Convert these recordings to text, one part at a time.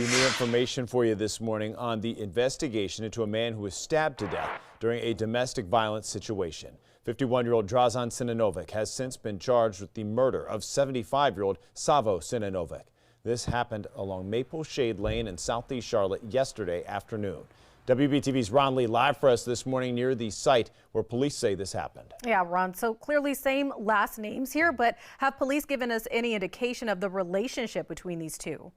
New information for you this morning on the investigation into a man who was stabbed to death during a domestic violence situation. 51-year-old Dražan Sinanovic has since been charged with the murder of 75-year-old Savo Sinanovic. This happened along Maple Shade Lane in Southeast Charlotte yesterday afternoon. WBTV's Ron Lee live for us this morning near the site where police say this happened. Yeah, Ron, so clearly same last names here, but have police given us any indication of the relationship between these two?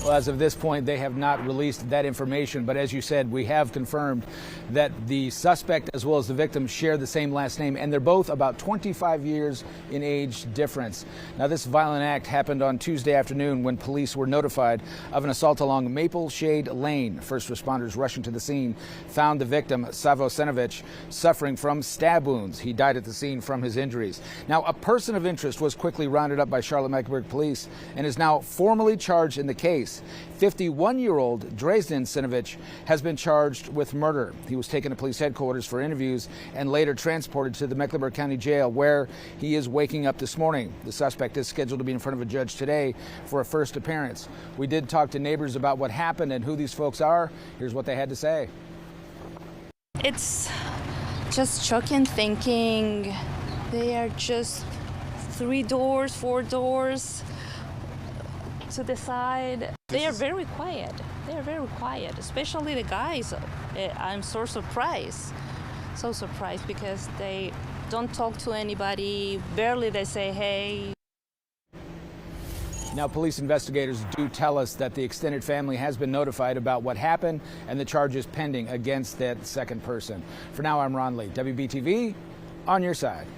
Well, as of this point, they have not released that information. But as you said, we have confirmed that the suspect as well as the victim share the same last name, and they're both about 25 years in age difference. Now, this violent act happened on Tuesday afternoon when police were notified of an assault along Maple Shade Lane. First responders rushing to the scene found the victim, Savo Sinanovic, suffering from stab wounds. He died at the scene from his injuries. Now, a person of interest was quickly rounded up by Charlotte-Mecklenburg police and is now formally charged in the case. 51-year-old Dražan Sinanovic has been charged with murder. He was taken to police headquarters for interviews and later transported to the Mecklenburg County Jail, where he is waking up this morning. The suspect is scheduled to be in front of a judge today for a first appearance. We did talk to neighbors about what happened and who these folks are. Here's what they had to say. It's just shocking thinking they are just 3 doors, 4 doors to the side. They are very quiet. They are very quiet, especially the guys. I'm so surprised because they don't talk to anybody. Barely they say hey. Now, police investigators do tell us that the extended family has been notified about what happened and the charges pending against that second person. For now, I'm Ron Lee, WBTV, on your side.